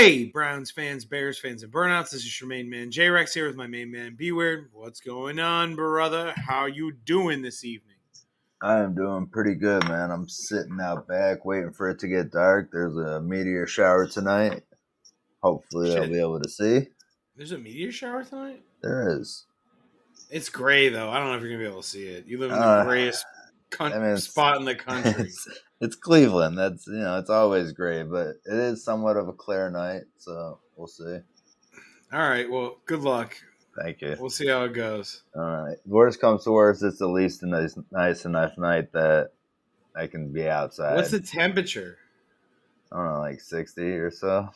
Hey, Browns fans, Bears fans, and Burnouts. This is your main man, J-Rex, here with my main man, B-Weird. What's going on, brother? How you doing this evening? I am doing pretty good, man. I'm sitting out back waiting for it to get dark. There's a meteor shower tonight. Hopefully I'll Shit, be able to see. there's a meteor shower tonight? There is. It's gray, though. I don't know if you're going to be able to see it. You live in the Uh, grayest I mean, spot in the country. it's Cleveland. That's, it's always gray, but it is somewhat of a clear night, so we'll see. All right, well, good luck. Thank you. We'll see how it goes. All right. Worst comes to worst, it's at least a nice enough night that I can be outside. What's the temperature? I don't know, like 60 or so.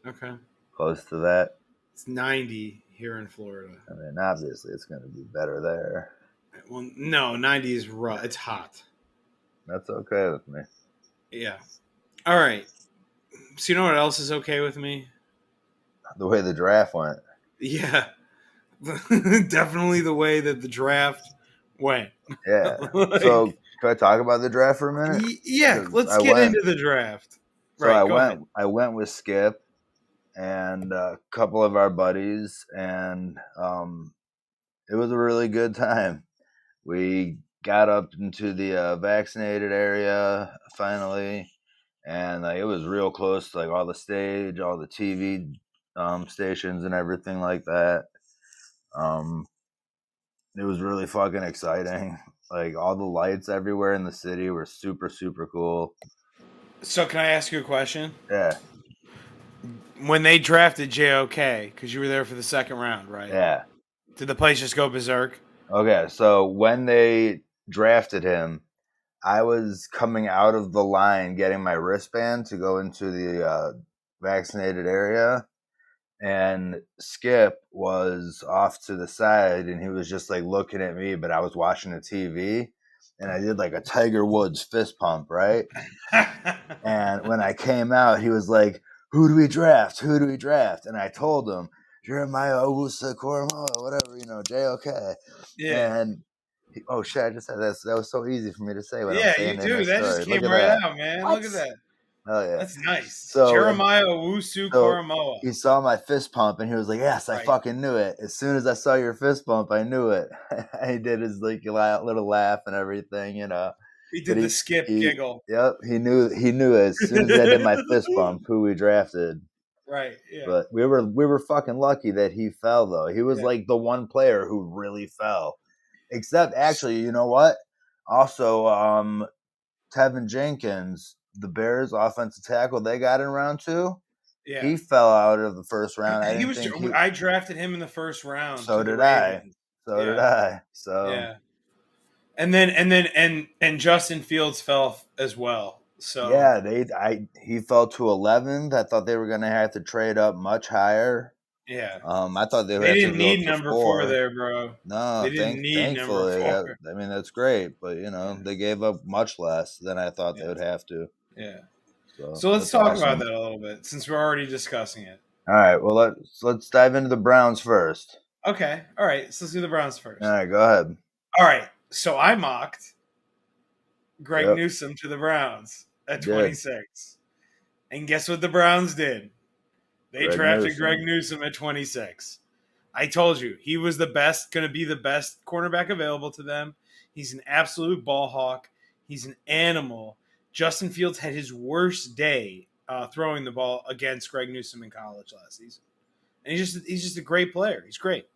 Okay. Close to that. It's 90 here in Florida. I mean, obviously it's going to be better there. Well, no, 90 is rough. It's hot. That's okay with me. Yeah. All right. So you know what else is okay with me? The way the draft went. Yeah. Definitely the way that the draft went. Yeah. Like, So can I talk about the draft for a minute? Yeah, let's get into the draft. So Right, I went with Skip and a couple of our buddies, and it was a really good time. We got up into the vaccinated area finally, and it was real close to like all the stage, all the TV stations, and everything like that. It was really fucking exciting. Like all the lights everywhere in the city were super, super cool. So can I ask you a question? Yeah. When they drafted JOK, because you were there for the second round, right? Yeah. Did the place just go berserk? Okay. So when they drafted him, I was coming out of the line getting my wristband to go into the vaccinated area. And Skip was off to the side and he was just like looking at me, but I was watching the TV and I did like a Tiger Woods fist pump, right? And when I came out, he was like, "Who do we draft? Who do we draft?" And I told him, Jeremiah Owusu Koramoah, whatever, JOK. Yeah. And oh shit, I just said that. That was so easy for me to say when I'm Yeah, saying you it in do. this That just story. came Look at right that. out, man. What? Look at that. Oh yeah. That's nice. So Jeremiah Owusu Koramoah. he saw my fist pump and he was like, "Yes, I fucking knew it. As soon as I saw your fist pump, I knew it." He did his like little laugh and everything, He did the Skip giggle. Yep, he knew as soon as I did my fist bump who we drafted. Right. Yeah. But we were fucking lucky that he fell though. He was like the one player who really fell. Except actually, you know what? Also, Tevin Jenkins, the Bears offensive tackle they got in round 2. Yeah. He fell out of the first round. I drafted him in the first round. So did I. So yeah. And then Justin Fields fell as well. So yeah, he fell to 11th. I thought they were going to have to trade up much higher. Yeah. I thought they didn't need number 4 there, bro. No, they didn't need thankfully. number 4. I mean, that's great, but they gave up much less than I thought they would have to. Yeah. So let's talk about that a little bit since we're already discussing it. All right. Well, let's dive into the Browns first. Okay. All right. So let's do the Browns first. All right. Go ahead. All right. So I mocked Greg Newsome to the Browns at 26. And guess what the Browns did? They drafted Greg Newsome at 26. I told you, he was going to be the best cornerback available to them. He's an absolute ball hawk. He's an animal. Justin Fields had his worst day throwing the ball against Greg Newsome in college last season. And he's just a great player. He's great.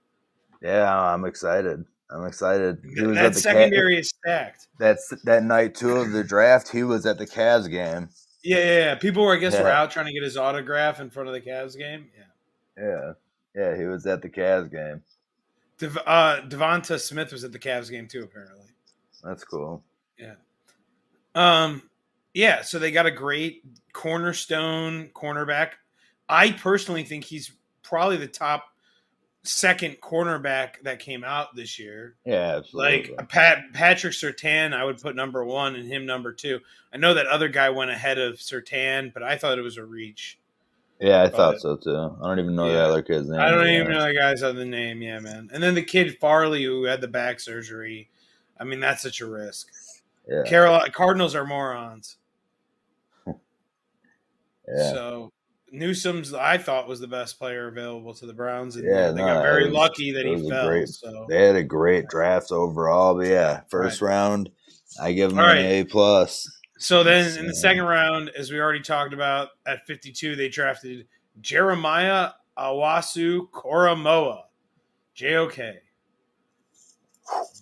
Yeah, I'm excited. That secondary is stacked. That night 2 of the draft, he was at the Cavs game. Yeah. People were out trying to get his autograph in front of the Cavs game. Yeah, he was at the Cavs game. Devonta Smith was at the Cavs game too, apparently. That's cool. Yeah. Yeah, so they got a great cornerstone cornerback. I personally think he's probably the top second cornerback that came out this year. Yeah, absolutely. Like Patrick Surtain, I would put number 1 and him number 2. I know that other guy went ahead of Surtain, but I thought it was a reach. Yeah, I thought so too. I don't even know the other kid's name. I don't even know the guy's other name. Yeah, man. And then the kid Farley who had the back surgery. I mean, that's such a risk. Yeah. Cardinals are morons. Yeah. So Newsome's, I thought, was the best player available to the Browns, and Yeah, they no, got very it was lucky that it he was a fell. great. So They had a great draft overall, but yeah, right. first round, I give All them an right. A plus. So then in the second round, as we already talked about, at 52, they drafted Jeremiah Awasu Koromoa. JOK.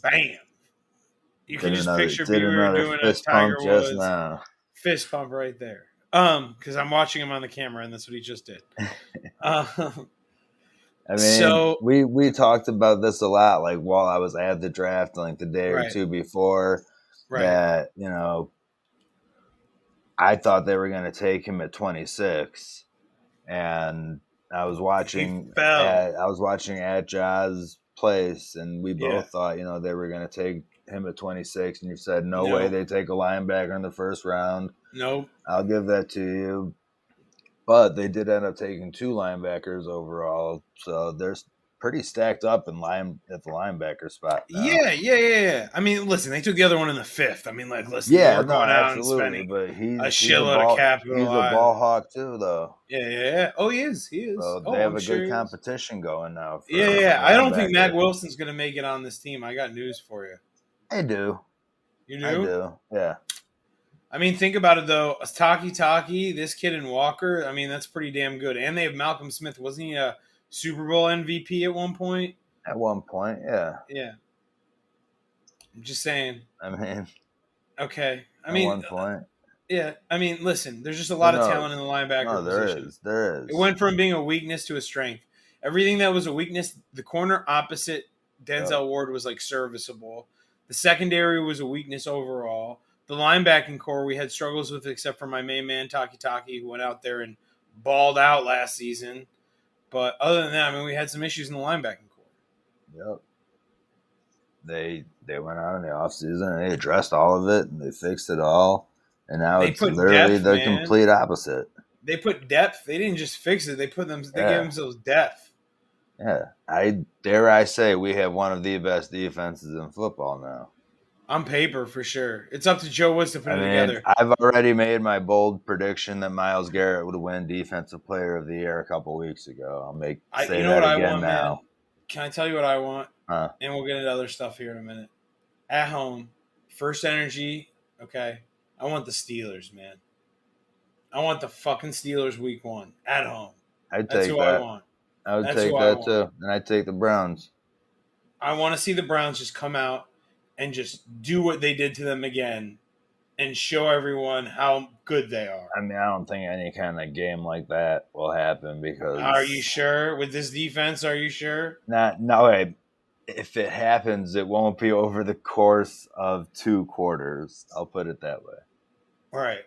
Bam. You can just picture Did Beaver another doing a fist pump Tiger just Woods now. fist pump right there. Because I'm watching him on the camera, and that's what he just did. I mean, So we talked about this a lot, like while I was at the draft, like the day or right, two before, right. that I thought they were going to take him at 26, and I was He watching fell. at Jaws Place, and we Yeah. both thought they were going to take him at 26, and you said no way No. they take a linebacker in the first round. Nope. I'll give that to you. But they did end up taking 2 linebackers overall, so they're pretty stacked up at the linebacker spot now. Yeah. I mean, listen, they took the other one in the 5th. I mean, like, listen, they Yeah, weren't no, going out and absolutely. spending But a he's a shitload of ball capital he's a ball either. hawk too, though. Yeah. Oh, he is. So they Oh, have I'm a sure good he is. competition going now for Yeah. I don't think Mac linebacker. Wilson's going to make it on this team. I got news for you. I do. You I knew? do. Yeah. I mean, think about it, though. Taki, this kid and Walker, I mean, that's pretty damn good. And they have Malcolm Smith. Wasn't he a Super Bowl MVP at one point? At one point, yeah. Yeah. I'm just saying. I mean, Okay. I at mean, one point. yeah. I mean, listen, there's just a Who lot of talent in knows? the linebacker No, there position. is. There It is. went from being a weakness to a strength. Everything that was a weakness, the corner opposite Denzel Ward was like serviceable. The secondary was a weakness overall. The linebacking core we had struggles with, except for my main man Taki, who went out there and balled out last season. But other than that, I mean, we had some issues in the linebacking core. Yep. They went out in the offseason and they addressed all of it and they fixed it all. And now They it's put literally depth, the man. complete opposite. They put depth. They didn't just fix it. They gave Yeah. themselves depth. Yeah. I say we have one of the best defenses in football now. On paper, for sure. It's up to Joe Woods to put it together. I've already made my bold prediction that Myles Garrett would win Defensive Player of the Year a couple weeks ago. I'll say that again now. Man? Can I tell you what I want? Huh. And we'll get into other stuff here in a minute. At home, first energy, okay? I want the Steelers, man. I want the fucking Steelers week 1 at home. That's who I want. I would take that too. And I'd take the Browns. I want to see the Browns just come out and just do what they did to them again and show everyone how good they are. I mean, I don't think any kind of game like that will happen because... Are you sure? With this defense, are you sure? No, if it happens, it won't be over the course of 2 quarters. I'll put it that way. Right.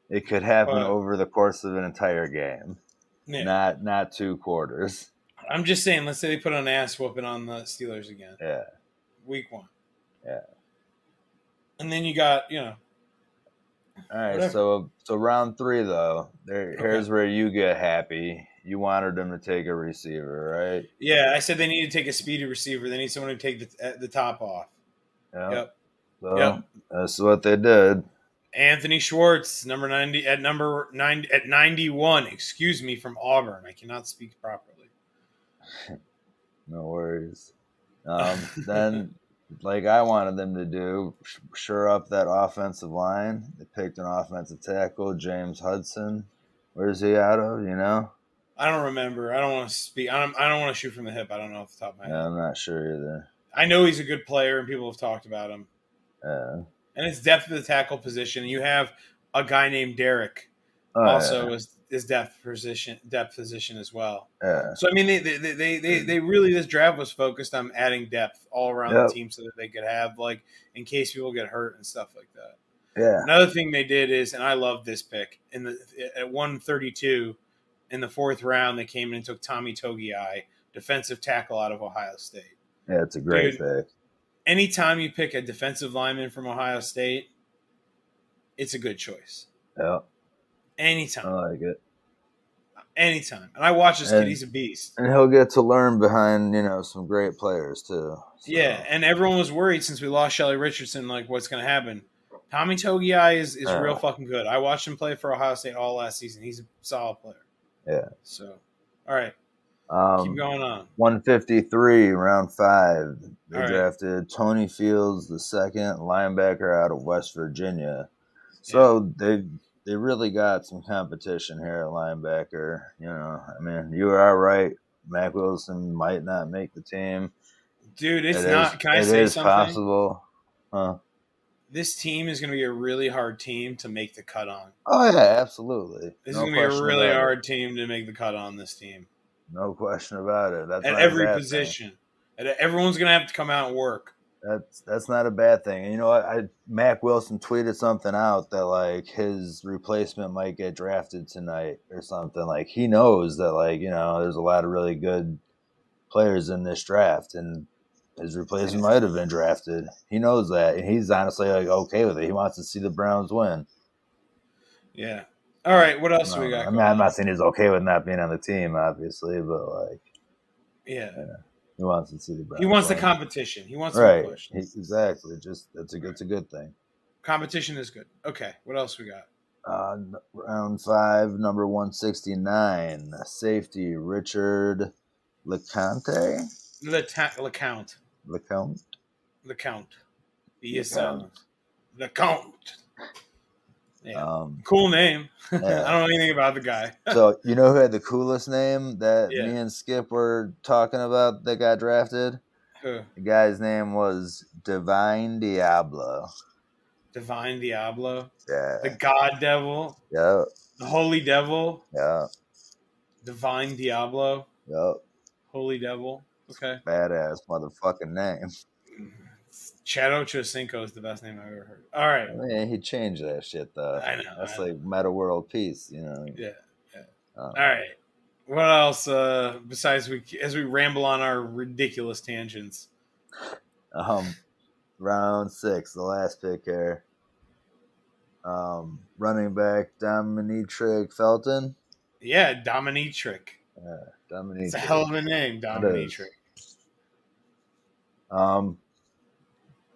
It could happen over the course of an entire game. Yeah. Not 2 quarters. I'm just saying, let's say they put an ass whooping on the Steelers again. Yeah. Week 1. Yeah. And then you got, All right, whatever. So round 3 though. Here's where you get happy. You wanted them to take a receiver, right? Yeah, I said they need to take a speedy receiver. They need someone to take the top off. Yep. So that's what they did. Anthony Schwartz, number 90 at 91. Excuse me, from Auburn. I cannot speak properly. No worries. Then, like I wanted them to do, shore up that offensive line. They picked an offensive tackle, James Hudson. Where's he out of? You know? I don't remember. I don't want to speak. I don't want to shoot from the hip. I don't know off the top of my head. I'm not sure either. I know he's a good player, and people have talked about him. Yeah. And it's depth of the tackle position. You have a guy named Derek, is depth position as well. Yeah. So I mean, they really, this draft was focused on adding depth all around the team so that they could have, like, in case people get hurt and stuff like that. Yeah. Another thing they did is, and I love this pick, at 132 in the 4th round, they came in and took Tommy Togiai, defensive tackle out of Ohio State. Yeah, it's a great pick. Anytime you pick a defensive lineman from Ohio State, it's a good choice. Yeah. Anytime. I like it. Anytime. And I watch this kid. He's a beast. And he'll get to learn behind, some great players, too. So. Yeah, and everyone was worried since we lost Shelly Richardson, like, what's going to happen. Tommy Togiai is real fucking good. I watched him play for Ohio State all last season. He's a solid player. Yeah. So, all right. Keep going on. 153, round 5. They All right. drafted Tony Fields, the second linebacker out of West Virginia. Yeah. So they really got some competition here at linebacker. You know, I mean, you are right. Mac Wilson might not make the team. Dude, it's It is not. Can I it say is something? possible. Huh? This team is going to be a really hard team to make the cut on. Oh yeah, absolutely. This is No going to be a question really about it. hard team to make the cut on this team. No question about it. That's At not a every bad thing. position. Everyone's going to have to come out and work. That's not a bad thing. And you know what? Mac Wilson tweeted something out that like his replacement might get drafted tonight or something. Like he knows that like, you know, there's a lot of really good players in this draft and his replacement might have been drafted. He knows that. And he's honestly like okay with it. He wants to see the Browns win. Yeah. All right. What else do we I got mean, going I'm on? not saying he's okay with not being on the team, obviously, but like Yeah. he wants to see the Browns. He wants the win. competition. He wants to Right. be pushed. Exactly. Just it's a good thing. Competition is good. Okay. What else we got? Round 5, number 169, safety Richard LeCounte. LeCount. LeCount. LeCount. He is LeCount. silent. LeCount. Yeah. Um, Cool name. yeah. I don't know anything about the guy. So you know who had the coolest name that Yeah. me and Skip were talking about that got drafted? Who? The guy's name was Divine Diablo. Divine Diablo. Yeah. The God Devil. Yep. The Holy Devil. Yep. Divine Diablo. Yep. Holy Devil. Okay. Badass motherfucking name. Chad Ochocinco is the best name I've ever heard. All right. I mean, he changed that shit though. I know. That's like Meta World Peace, you know. Yeah. All right. What else? Besides as we ramble on our ridiculous tangents. Round 6, the last pick here. Running back Dominique Felton. Yeah, Dominitric. Dominique. It's a hell of a name, Dominitric.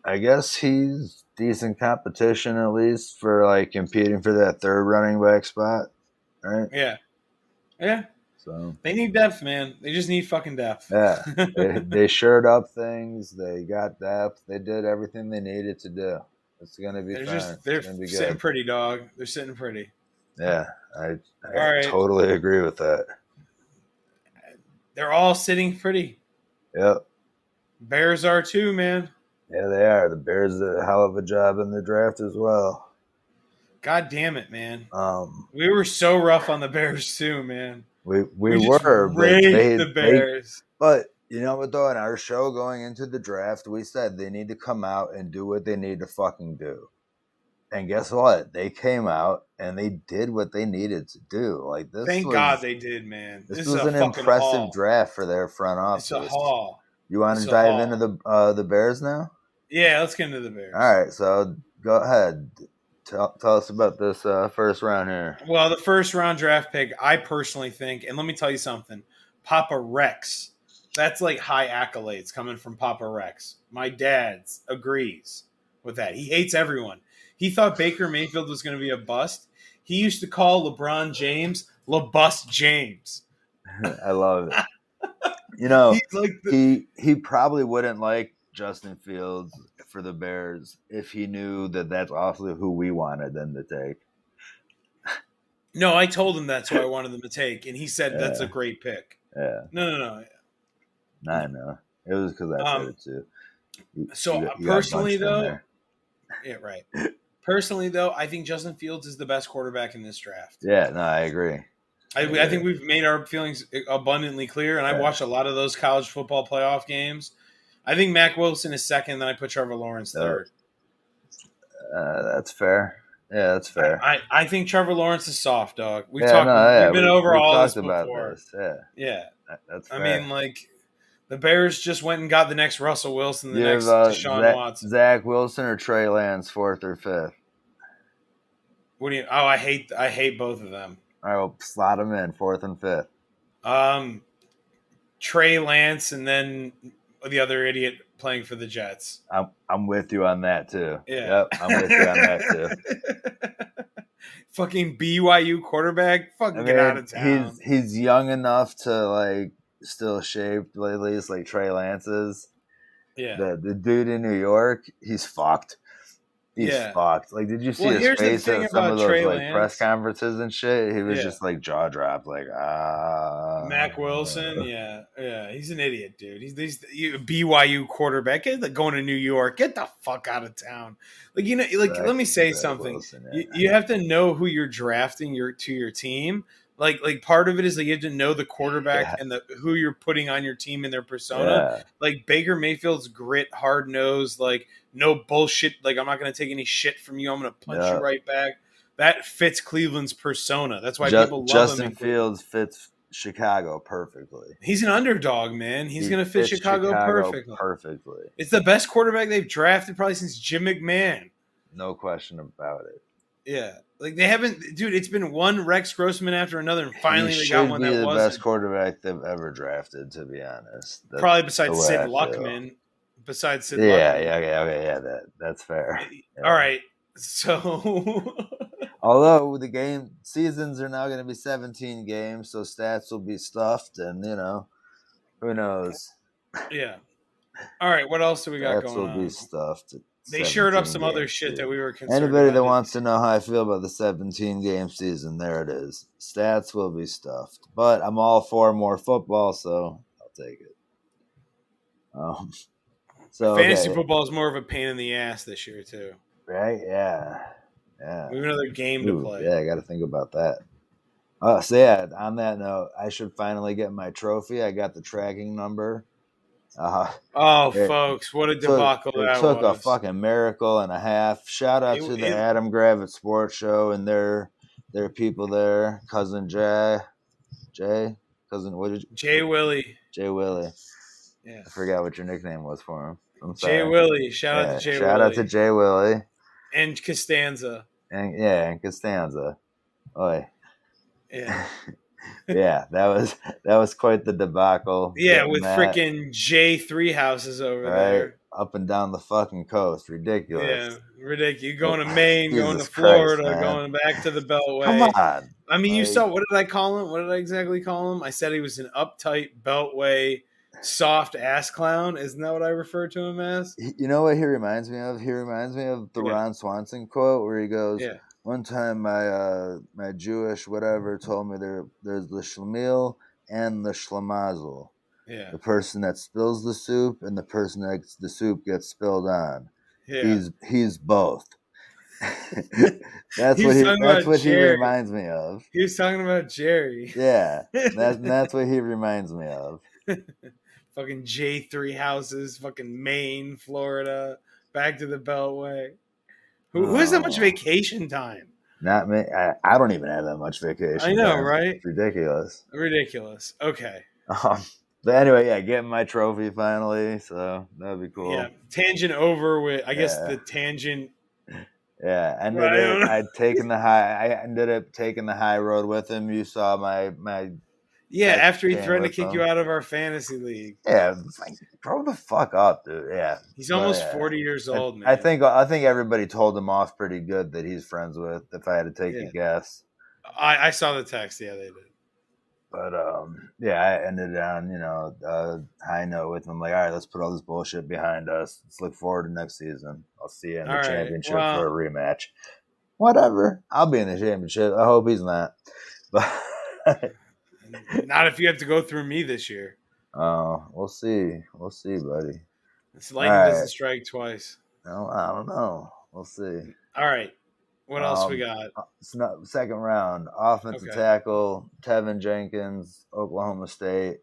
I guess he's decent competition at least for like competing for that third running back spot, right? Yeah. Yeah. So they need depth, man. They just need fucking depth. Yeah. they shored up things. They got depth. They did everything they needed to do. It's gonna be fine. They're be sitting good. pretty, dog. They're sitting pretty. Yeah, I totally agree with that. They're all sitting pretty. Yep. Bears are too, man. Yeah, they are. The Bears did a hell of a job in the draft as well. God damn it, man. We were so rough on the Bears too, man. We were, but the Bears. But you know what though, in our show going into the draft, we said they need to come out and do what they need to fucking do. And guess what? They came out and they did what they needed to do. Like this. Thank God they did, man. This was an impressive draft for their front office. It's a haul. You want to dive into the Bears now? Yeah, let's get into the Bears. All right, so go ahead. Tell us about this first round here. Well, the first round draft pick, I personally think, and let me tell you something, Papa Rex. That's like high accolades coming from Papa Rex. My dad agrees with that. He hates everyone. He thought Baker Mayfield was going to be a bust. He used to call LeBron James LeBust James. I love it. You know, he probably wouldn't like Justin Fields for the Bears if he knew that that's also who we wanted them to take. No, I told him that's who I wanted them to take, and he said that's a great pick. Yeah. No. I know. It was because I said it too. Personally, though, yeah, right. Personally, though, I think Justin Fields is the best quarterback in this draft. Yeah, no, I agree. I think we've made our feelings abundantly clear, and I watched a lot of those college football playoff games. I think Mac Wilson is second, then I put Trevor Lawrence third. That's fair. Yeah, that's fair. I think Trevor Lawrence is soft, dog. We've been over all this before. Yeah. That's fair. I mean, like, the Bears just went and got the next Russell Wilson, the next Deshaun Watson. Zach Wilson or Trey Lance, 4th or 5th? What do you? Oh, I hate both of them. All right, well, slot them in 4th and 5th. Trey Lance, and then the other idiot playing for the Jets. I'm with you on that too. Yeah. Yep, I'm with you on that too. Fucking BYU quarterback. Fucking get out of town. He's young enough to like still shape at least like Trey Lance's. Yeah. The dude in New York, he's fucked. He's Yeah. fucked. Like, did you see Well, his here's the face thing at some about of those Trey like press Lance. conferences and shit? He was Yeah. just like jaw dropped, like Mac Wilson, yeah, he's an idiot, dude. He's BYU quarterback. Going to New York. Get the fuck out of town. Like let me say something. Wilson, You have to know who you're drafting your team. Like part of it is like you have to know the quarterback and who you're putting on your team and their persona. Yeah. Like Baker Mayfield's grit, hard nosed, like no bullshit. Like I'm not gonna take any shit from you. I'm gonna punch you right back. That fits Cleveland's persona. That's why people love Justin him. Fields fits Chicago perfectly. He's an underdog, man. He's going to fit Chicago perfectly. It's the best quarterback they've drafted probably since Jim McMahon. No question about it. Yeah. Like they haven't, dude, it's been one Rex Grossman after another, and finally they got one that the wasn't. best quarterback they've ever drafted, to be honest. Probably besides Sid Luckman. Besides Sid Luckman. Yeah, that's fair. All right. So although the game seasons are now going to be 17 games, so stats will be stuffed, and who knows? Yeah. All right. What else do we got going on? Stats will be stuffed. They shared up some other shit that we were concerned Anybody about. that wants to know how I feel about the 17-game season, there it is. Stats will be stuffed, but I'm all for more football, so I'll take it. So fantasy football is more of a pain in the ass this year too. Right? Yeah. We have another game to play. Yeah, I got to think about that. So yeah, on that note, I should finally get my trophy. I got the tracking number. Folks, what a debacle that was. It took a fucking miracle and a half. Shout out to the Adam Gravett Sports Show and their people there. Cousin Jay. Cousin, what did you? Jay Willie. Yeah. I forgot what your nickname was for him. I'm sorry. Jay Willie. Shout out to Jay Willie. Shout out to Jay Willie. And Costanza. And Costanza. Oi. Yeah. Yeah, that was quite the debacle. Yeah, with freaking J3 houses over there. Up and down the fucking coast. Ridiculous. Yeah, ridiculous. You're going to Maine, going to Florida, going back to the Beltway. Come on. I mean, you saw, what did I call him? What did I exactly call him? I said he was an uptight Beltway soft ass clown. Isn't that what I refer to him as? You know what he reminds me of? He reminds me of the Ron Swanson quote where he goes, one time my Jewish whatever told me there's the schlemiel and the schlemazel. Yeah. The person that spills the soup and the person that the soup gets spilled on. Yeah. He's both. That's what he reminds me of. He was talking about Jerry. Yeah. That's what he reminds me of. Fucking J3 houses, fucking Maine, Florida, back to the Beltway. Who has that much vacation time? Not me. I don't even have that much vacation. I know, right? It's ridiculous. Okay. But anyway, getting my trophy finally, so that'd be cool. Yeah, tangent over with. I guess the tangent. Yeah, I ended up taking the high road with him. You saw my. Yeah, after he threatened to kick you out of our fantasy league. Yeah, grow the fuck up, dude. Yeah, he's almost 40 years old, man. I think everybody told him off pretty good that he's friends with. If I had to take a guess, I saw the text. Yeah, they did. But I ended on high note with him. Like, all right, let's put all this bullshit behind us. Let's look forward to next season. I'll see you in the championship for a rematch. Whatever, I'll be in the championship. I hope he's not. But not if you have to go through me this year. Oh, we'll see. We'll see, buddy. It's lightning doesn't strike twice. No, I don't know. We'll see. All right. What else we got? Second round. Offensive tackle, Tevin Jenkins, Oklahoma State.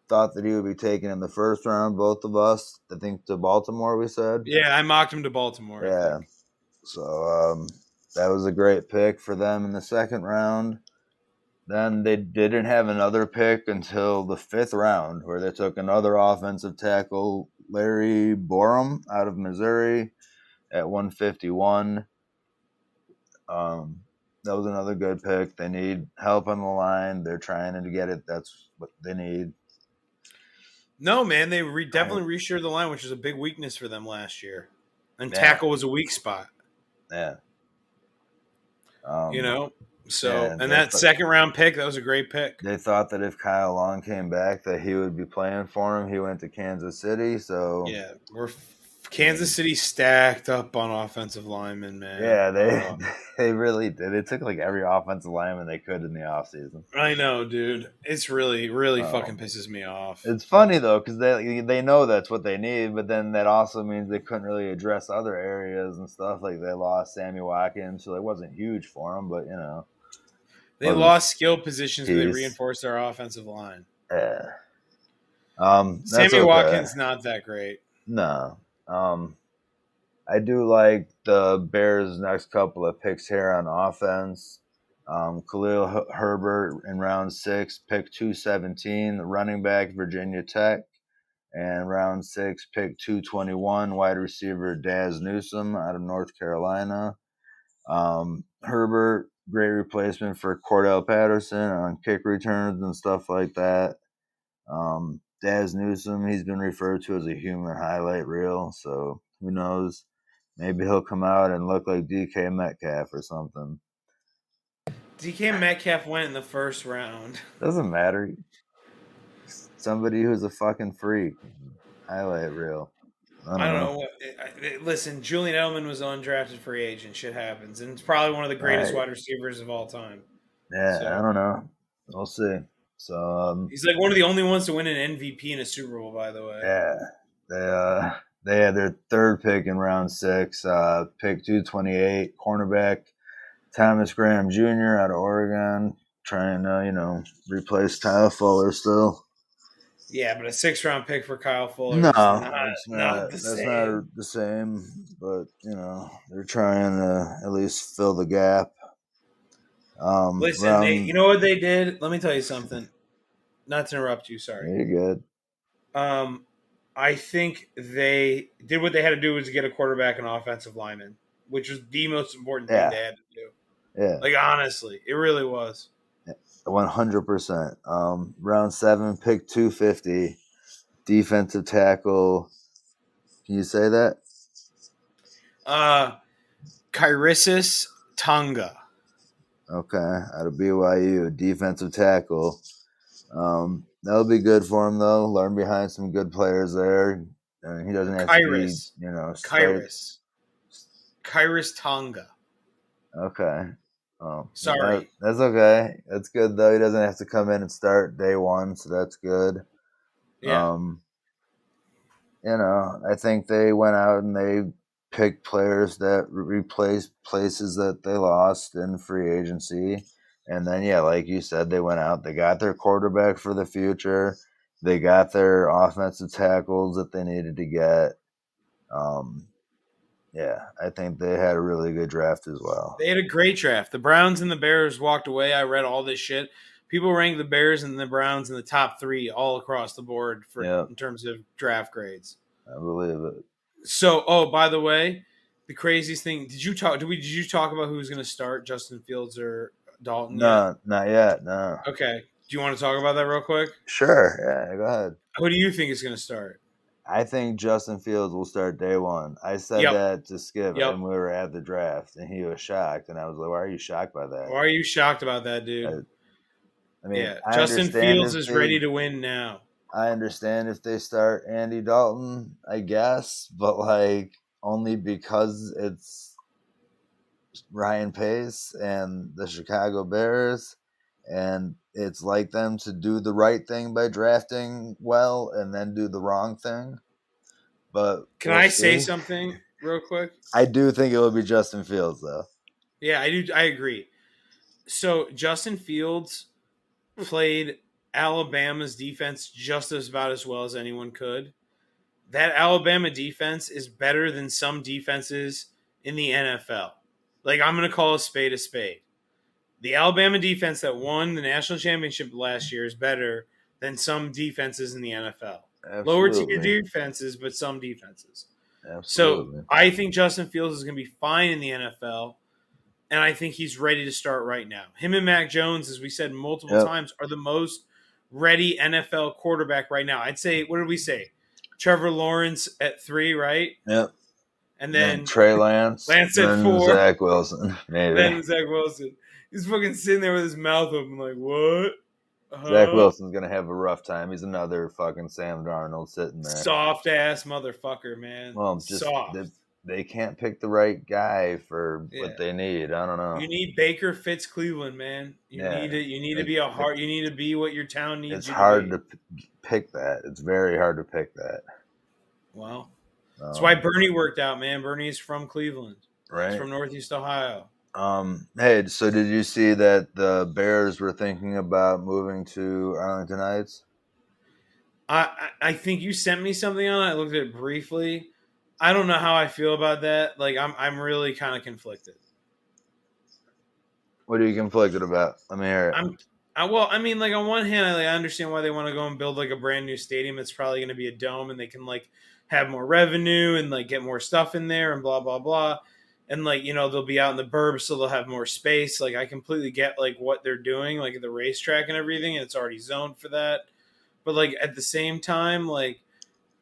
Thought that he would be taken in the first round, both of us. I think to Baltimore, we said. Yeah, I mocked him to Baltimore. Yeah. So that was a great pick for them in the second round. Then they didn't have another pick until the fifth round, where they took another offensive tackle, Larry Borom, out of Missouri, at 151. That was another good pick. They need help on the line. They're trying to get it. That's what they need. No, man, they definitely reshared the line, which was a big weakness for them last year. And tackle was a weak spot. Yeah. You know, so And and that second round pick, that was a great pick. They thought that if Kyle Long came back, that he would be playing for him. He went to Kansas City, so yeah, Kansas City stacked up on offensive linemen, man. Yeah, they really did. It took like every offensive lineman they could in the offseason. I know, dude. It's really fucking pisses me off. It's funny though, because they know that's what they need, but then that also means they couldn't really address other areas and stuff. Like they lost Sammy Watkins, so it wasn't huge for them, but they lost skill positions, but they reinforced their offensive line. Yeah. Sammy Watkins not that great. No. I do like the Bears' next couple of picks here on offense. Khalil Herbert in round 6, pick 217, the running back, Virginia Tech. And round 6, pick 221, wide receiver Daz Newsome out of North Carolina. Herbert, great replacement for Cordell Patterson on kick returns and stuff like that. Daz Newsome, he's been referred to as a human highlight reel, so who knows? Maybe he'll come out and look like DK Metcalf or something. DK Metcalf went in the first round. Doesn't matter. Somebody who's a fucking freak. Highlight reel. I don't know. Listen, Julian Edelman was an undrafted free agent. Shit happens. And it's probably one of the greatest wide receivers of all time. Yeah, so, I don't know. We'll see. So he's like one of the only ones to win an MVP in a Super Bowl, by the way. Yeah. They had their third pick in round 6, pick 228, cornerback Thomas Graham Jr. out of Oregon, trying to, replace Kyle Fuller still. Yeah, but a 6th-round pick for Kyle Fuller not the same. But, they're trying to at least fill the gap. Listen, you know what they did? Let me tell you something. Not to interrupt you, sorry. You're good. I think they did what they had to do was to get a quarterback and offensive lineman, which was the most important thing they had to do. Yeah. Like, honestly, it really was. 100%. Round 7, pick 250, defensive tackle. Can you say that? Kyrisis Tonga. Okay, out of BYU, defensive tackle. That'll be good for him, though. Learn behind some good players there. He doesn't have to be, Kyris Tonga. Okay. Sorry. That's okay. That's good, though. He doesn't have to come in and start day 1, so that's good. Yeah. I think they went out and they picked players that replaced places that they lost in free agency. And then, like you said, they went out. They got their quarterback for the future. They got their offensive tackles that they needed to get. I think they had a really good draft as well. They had a great draft. The Browns and the Bears walked away. I read all this shit. People rank the Bears and the Browns in the top 3 all across the board in terms of draft grades. I believe it. So, by the way, the craziest thing, did you talk about who was going to start, Justin Fields or Dalton? No, not yet. No. Okay. Do you want to talk about that real quick? Sure. Yeah, go ahead. Who do you think is going to start? I think Justin Fields will start day 1. I said that to Skip, and we were at the draft, and he was shocked. And I was like, why are you shocked by that? Why are you shocked about that, dude? I Justin Fields is ready to win now. I understand if they start Andy Dalton, I guess, but only because it's Ryan Pace and the Chicago Bears, and it's like them to do the right thing by drafting well and then do the wrong thing. But can I say something real quick? I do think it will be Justin Fields, though. Yeah, I do. I agree. So Justin Fields played Alabama's defense just about as well as anyone could. That Alabama defense is better than some defenses in the NFL. I'm going to call a spade a spade. The Alabama defense that won the national championship last year is better than some defenses in the NFL. Absolutely. Lower tier defenses, but some defenses. Absolutely. So I think Justin Fields is going to be fine in the NFL, and I think he's ready to start right now. Him and Mac Jones, as we said multiple times, are the most ready NFL quarterback right now. I'd say, what did we say? Trevor Lawrence at 3, right? Yep. And then Trey Lance. Lance said then 4. Zach Wilson, maybe. Then Zach Wilson. He's fucking sitting there with his mouth open, like, what? Zach Wilson's gonna have a rough time. He's another fucking Sam Darnold sitting there. Soft ass motherfucker, man. Well, just soft. They can't pick the right guy for what they need. I don't know. You need Baker fits Cleveland, man. You need it. You need to be a heart. You need to be what your town needs. It's hard to pick that. It's very hard to pick that. Well, that's why Bernie worked out, man. Bernie's from Cleveland. Right. He's from Northeast Ohio. Hey, so did you see that the Bears were thinking about moving to Arlington Heights? I think you sent me something on it. I looked at it briefly. I don't know how I feel about that. Like, I'm really kind of conflicted. What are you conflicted about? Let me hear it. Well, I mean, like, on one hand, I understand why they want to go and build like a brand new stadium. It's probably going to be a dome, and they can like have more revenue and like get more stuff in there and blah blah blah. And like, you know, they'll be out in the burbs, so they'll have more space. Like, I completely get like what they're doing, like at the racetrack and everything, and it's already zoned for that. But like at the same time, like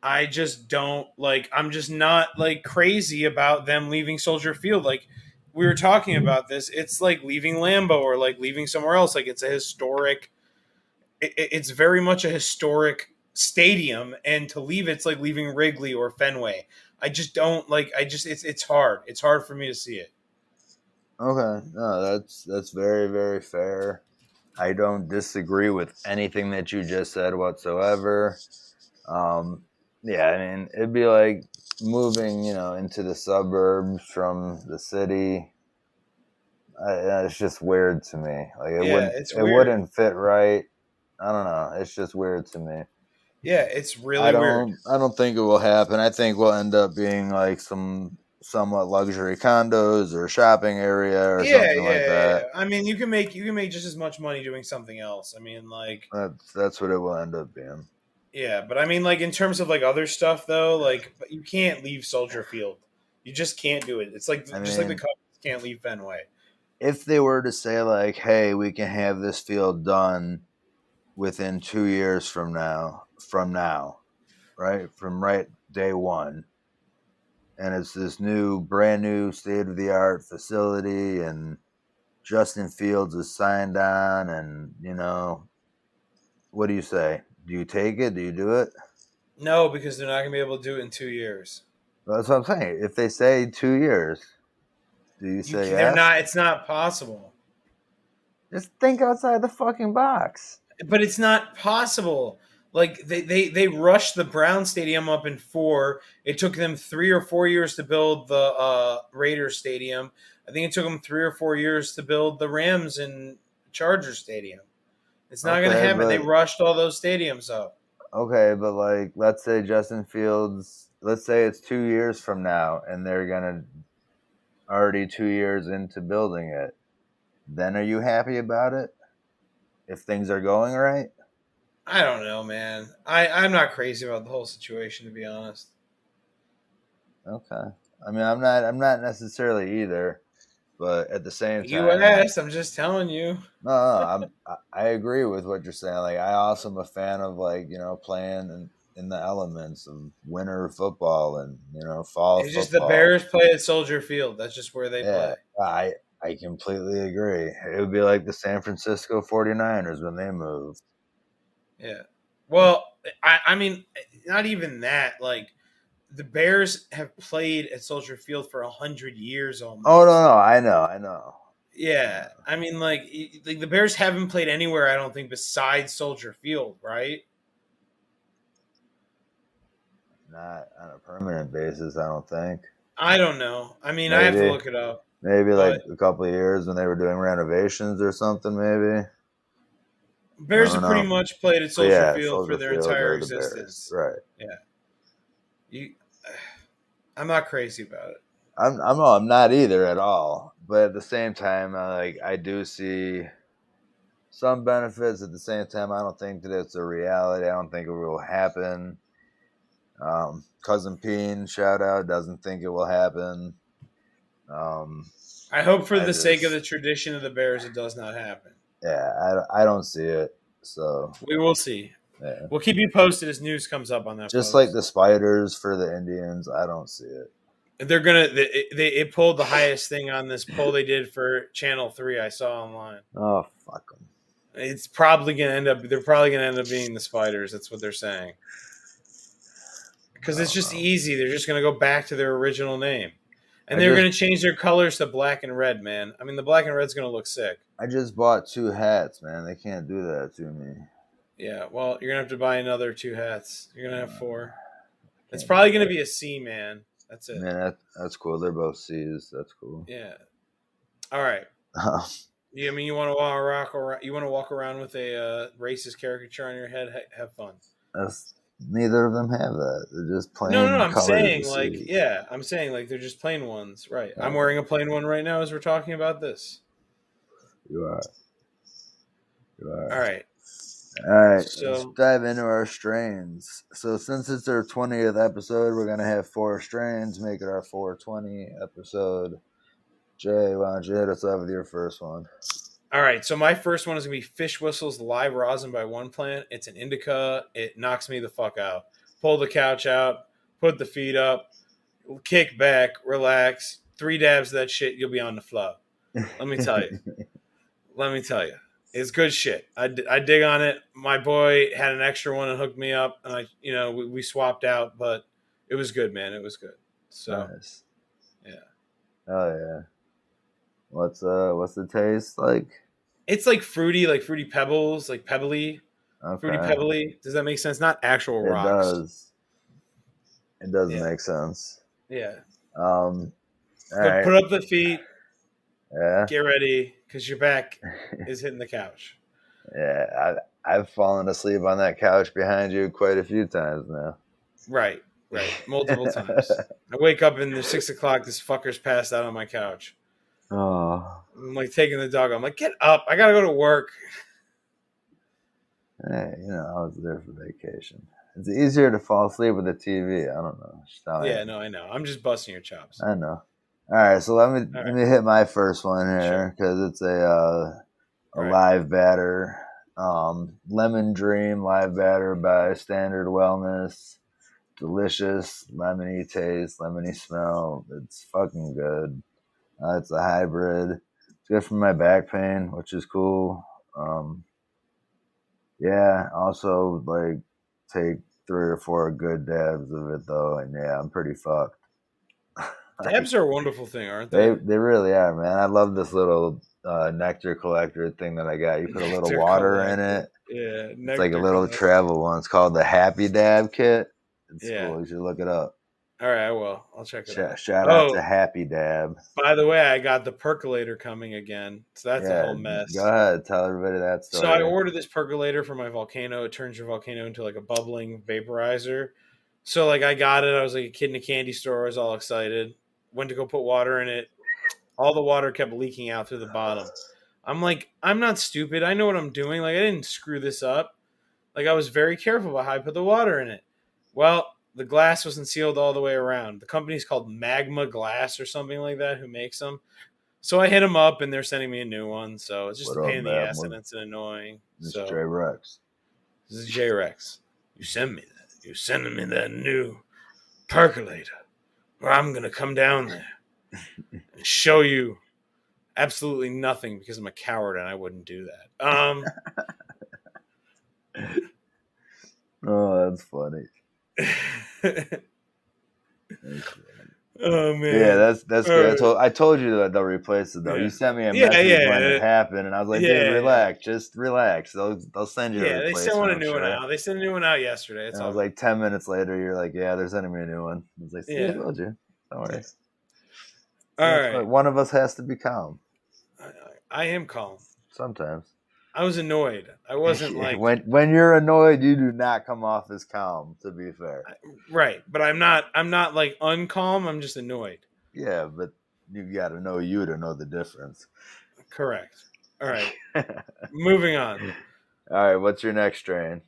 I just don't like. I'm just not like crazy about them leaving Soldier Field. Like we were talking about this, it's like leaving Lambeau or like leaving somewhere else. Like it's a historic. It's very much a historic stadium, and to leave it's like leaving Wrigley or Fenway. I just don't like. It's hard. It's hard for me to see it. Okay, no, that's very very fair. I don't disagree with anything that you just said whatsoever. Yeah, I mean, it'd be like moving, you know, into the suburbs from the city. It's just weird to me. Like it wouldn't fit right. I don't know. It's just weird to me. Yeah, it's really weird. I don't think it will happen. I think we'll end up being like some somewhat luxury condos or shopping area or something like that. Yeah. I mean, you can make just as much money doing something else. I mean, like that's what it will end up being. Yeah, but I mean, like in terms of like other stuff though, like you can't leave Soldier Field. You just can't do it. It's like just like the Cubs can't leave Fenway. If they were to say like, "Hey, we can have this field done within 2 years from now," right day one, and it's this brand new state of the art facility, and Justin Fields is signed on, and you know, what do you say? Do you take it? Do you do it? No, because they're not going to be able to do it in 2 years. Well, that's what I'm saying. If they say 2 years, do you say yes? They're not. It's not possible. Just think outside the fucking box. But it's not possible. Like they rushed the Brown Stadium up in 4. It took them 3 or 4 years to build the Raiders Stadium. I think it took them 3 or 4 years to build the Rams and Chargers Stadium. It's not going to happen. They rushed all those stadiums up. Okay, but like, let's say Justin Fields, let's say it's 2 years from now, and they're gonna already 2 years into building it. Then are you happy about it? If things are going right? I don't know, man. I'm not crazy about the whole situation, to be honest. Okay. I mean, I'm not necessarily either, but at the same time, you asked. I'm just telling you. No, I agree with what you're saying. Like, I also am a fan of like, you know, playing in the elements of winter football and, you know, fall. It's just the Bears play at Soldier Field. That's just where they play. I completely agree. It would be like the San Francisco 49ers when they moved. Yeah. Well, I mean, not even that. Like, the Bears have played at Soldier Field for 100 years almost. Oh, no. I know. Yeah. I mean, like the Bears haven't played anywhere, I don't think, besides Soldier Field, right? Not on a permanent basis, I don't think. I don't know. I mean, I have to look it up. Maybe like a couple of years when they were doing renovations or something, maybe. Bears have pretty much played at Soldier Field for their entire existence. Right. Yeah. I'm not crazy about it. I'm not either at all. But at the same time, I do see some benefits. At the same time, I don't think that it's a reality. I don't think it will happen. Cousin Peen, shout out, doesn't think it will happen. I hope for the sake of the tradition of the Bears, it does not happen. Yeah, I don't see it. So we will see. Yeah. We'll keep you posted as news comes up on that. Just like the spiders for the Indians, I don't see it. They're gonna. It pulled the highest thing on this poll they did for Channel 3. I saw online. Oh, fuck them. It's probably gonna end up. They're probably gonna end up being the Spiders. That's what they're saying. Because it's just easy. They're just gonna go back to their original name, and they're gonna change their colors to black and red. Man, I mean the black and red's gonna look sick. I just bought 2 hats, man. They can't do that to me. Yeah, well, you're gonna have to buy another 2 hats. You're gonna have 4. It's probably gonna be a C, man. That's it. Man, that's cool. They're both C's. That's cool. Yeah. All right. I mean, you want to walk around with a racist caricature on your head? Have fun. Neither of them have that. They're just plain. No. I'm saying I'm saying like they're just plain ones, right? I'm wearing a plain one right now as we're talking about this. You are. All right. So, let's dive into our strains. So since it's our 20th episode, we're going to have 4 strains, make it our 420 episode. Jay, why don't you hit us up with your first one? All right, so my first one is going to be Fish Whistles Live Rosin by One Plant. It's an indica. It knocks me the fuck out. Pull the couch out, put the feet up, kick back, relax. 3 dabs of that shit, you'll be on the flow. Let me tell you. It's good shit. I dig on it. My boy had an extra one and hooked me up, and we swapped out, but it was good, man. It was good. So, nice. Yeah. Oh yeah. What's the taste like? It's like fruity pebbles, like pebbly. Okay. Fruity pebbly. Does that make sense? Not actual rocks. It does make sense. Yeah. All right. Put up the feet. Yeah. Get ready, because your back is hitting the couch. Yeah, I've fallen asleep on that couch behind you quite a few times now. Right. Multiple times. I wake up and there's 6 o'clock. This fucker's passed out on my couch. Oh. I'm like taking the dog. I'm like, get up. I got to go to work. Hey, I was there for vacation. It's easier to fall asleep with a TV. I don't know. Yeah, no, I know. I'm just busting your chops. I know. All right, so let me hit my first one here because it's a live batter. Lemon Dream live batter by Standard Wellness. Delicious, lemony taste, lemony smell. It's fucking good. It's a hybrid. It's good for my back pain, which is cool. Yeah, also like take 3 or 4 good dabs of it though, and yeah, I'm pretty fucked. Dabs are a wonderful thing, aren't they? They really are, man. I love this little nectar collector thing that I got. You put a little water in it. Yeah, it's like a little travel one. It's called the Happy Dab Kit. It's cool. You should look it up. All right, I will. I'll check it out. Shout out to Happy Dab. By the way, I got the percolator coming again. So that's a whole mess. Go ahead. Tell everybody that story. So I ordered this percolator for my volcano. It turns your volcano into like a bubbling vaporizer. So like I got it. I was like a kid in a candy store. I was all excited. Went to go put water in it. All the water kept leaking out through the bottom. I'm like, I'm not stupid. I know what I'm doing. Like I didn't screw this up. Like I was very careful about how I put the water in it. Well, the glass wasn't sealed all the way around. The company's called Magma Glass or something like that who makes them. So I hit them up and they're sending me a new one. So it's just a pain in the ass and it's annoying. This is J-Rex. This is J-Rex. You send me that. You're sending me that new percolator. Or I'm going to come down there and show you absolutely nothing because I'm a coward and I wouldn't do that. Oh, that's funny. Oh man! Yeah, that's good. I told you that they'll replace it though. You sent me a message when it happened, and I was like, "Dude, relax, just relax. They'll send you a replacement." They sent a new one out. They sent a new one out yesterday. I was like 10 minutes later, you're like, "Yeah, they're sending me a new one." I was like, "See, I told you. Don't worry." All right. One of us has to be calm. I am calm. Sometimes. I was annoyed. I wasn't like when you're annoyed, you do not come off as calm. To be fair, right? But I'm not like uncalm. I'm just annoyed. Yeah, but you got to know you to know the difference. Correct. All right. Moving on. All right. What's your next strain?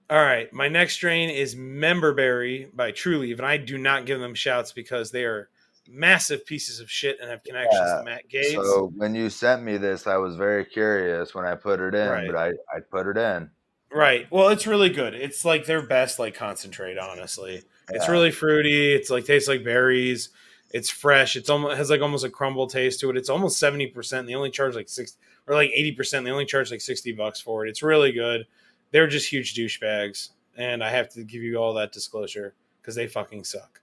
All right. My next strain is Memberberry by True Leaf, and I do not give them shouts because they are massive pieces of shit and have connections to Matt Gates. So when you sent me this, I was very curious when I put it in, but I put it in. Right. Well, it's really good. It's like their best like concentrate, honestly. Yeah. It's really fruity. It's like tastes like berries. It's fresh. It's almost has like almost a crumble taste to it. It's almost 70%. They only charge like 6 or like 80%. They only charge like $60 for it. It's really good. They're just huge douchebags, and I have to give you all that disclosure because they fucking suck.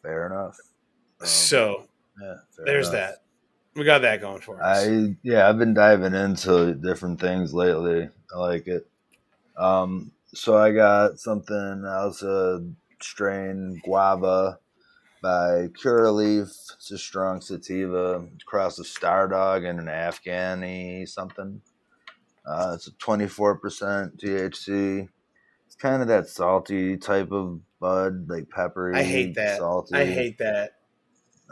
Fair enough. So there's enough. that. We got that going for us. I've been diving into different things lately. I like it. So I got something else, a strain guava by Curaleaf. It's a strong sativa. It's across a Stardog and an Afghani something. It's a 24% THC. It's kind of that salty type of bud, like peppery, I hate that. salty. I hate that.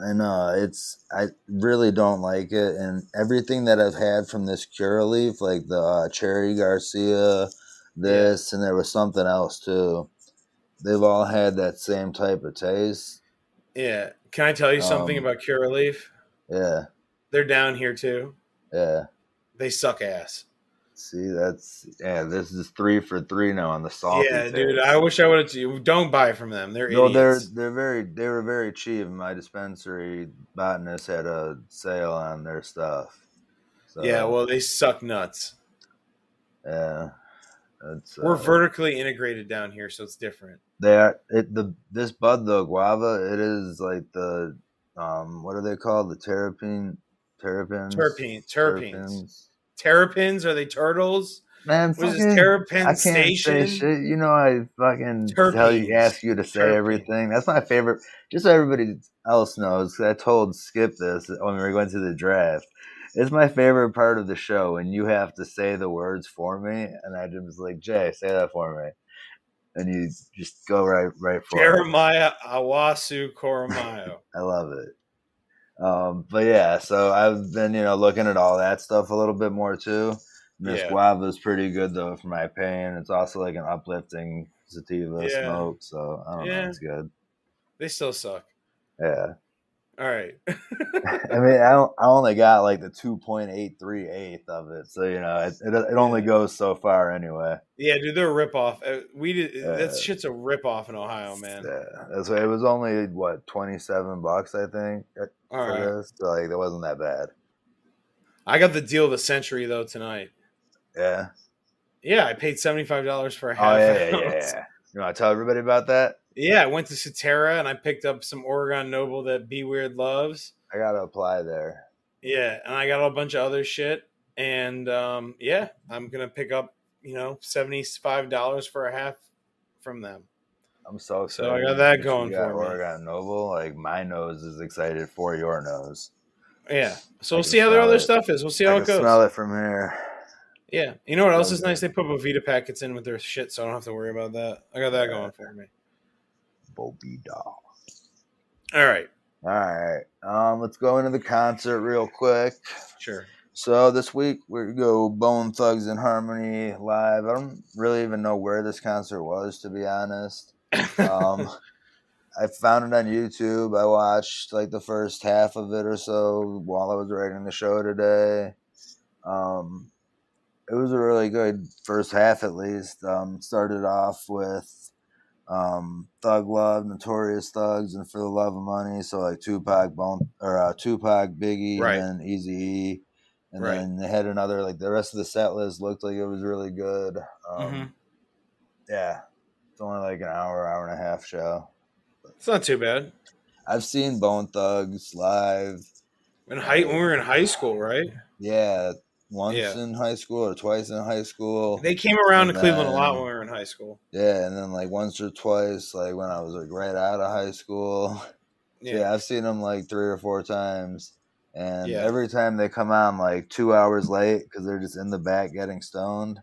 I know I really don't like it, and everything that I've had from this Curaleaf, like the Cherry Garcia, and there was something else too. They've all had that same type of taste. Yeah. Can I tell you something about Curaleaf? Yeah. They're down here too. Yeah. They suck ass. See, this is 3 for 3 now on the salty taste. Dude, I wish I would have. Don't buy from them. They're idiots. They were very cheap. My dispensary botanist had a sale on their stuff. So, yeah, well, they suck nuts. Yeah. We're vertically integrated down here, so it's different. This bud though, guava, it is like the what are they called? The terrapins. Terrapins? Are they turtles? Man, what is this, Terrapin I can't Station? say shit. You know, I fucking ask you to say everything. That's my favorite. Just so everybody else knows, because I told Skip this when we were going to the draft. It's my favorite part of the show, and you have to say the words for me. And I just was like, Jay, say that for me. And you just go right for Jeremiah Awasu Koromayo. I love it. But yeah, so I've been, looking at all that stuff a little bit more too. And this guava is pretty good though, for my pain. It's also like an uplifting sativa smoke, so I don't know, it's good. They still suck. Yeah. All right. I mean, I only got like the 2.838 of it, so it only goes so far anyway. Yeah, dude, they're a ripoff. That shit's a ripoff in Ohio, man. Yeah, that's why it was only what $27, I think, for this. So like, that wasn't that bad. I got the deal of the century though tonight. Yeah. Yeah, I paid $75 for a half ounce. Yeah. You want to tell everybody about that? Yeah, I went to Cetera and I picked up some Oregon Noble that B Weird loves. I gotta apply there. Yeah, and I got a bunch of other shit, and I'm gonna pick up $75 for a half from them. I'm so excited. So I got that going for me. Oregon Noble, like my nose is excited for your nose. Yeah, so we'll see how their other stuff is. We'll see how it goes. Smell it from here. Yeah, you know what else is nice? They put Bovita packets in with their shit, so I don't have to worry about that. I got that going for me. Bovita. All right. Let's go into the concert real quick. Sure. So this week we go Bone Thugs and Harmony live. I don't really even know where this concert was, to be honest. I found it on YouTube. I watched like the first half of it or so while I was writing the show today. It was a really good first half, at least. Started off with Thug Love, Notorious Thugs, and For the Love of Money. So like Tupac, Biggie, and then Eazy-E. And then they had another, like the rest of the set list looked like it was really good. Yeah, it's only like an hour and a half show. It's not too bad. I've seen Bone Thugs live. When we were in high school, right? Yeah, once in high school or twice in high school. They came around to Cleveland a lot when we were in high school. Yeah, and then like once or twice, like when I was like right out of high school. Yeah, I've seen them like 3 or 4 times. And every time they come on like 2 hours late because they're just in the back getting stoned.